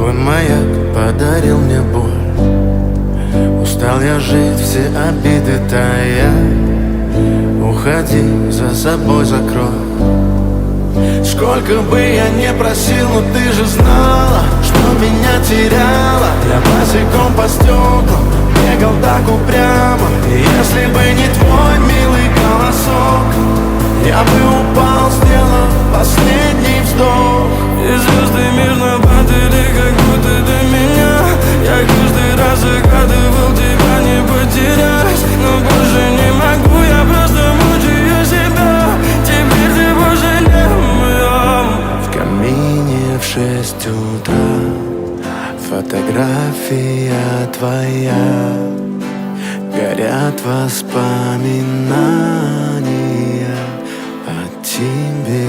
Твой маяк подарил мне боль. Устал я жить, все обиды тая. Уходи, за собой закрой. Сколько бы я не просил, но ты же знала, что меня теряла. Я босиком по стеклам бегал так упрямо. И если бы не твой милый голосок, я бы упал, сделав последний вздох. И звезды мирно падали, как будто до меня. Я каждый раз загадывал тебя не потерять, но больше не могу, я просто мучаю себя. Теперь ты больше не моя. В камине в 6 утра фотография твоя. Горят воспоминания о тебе.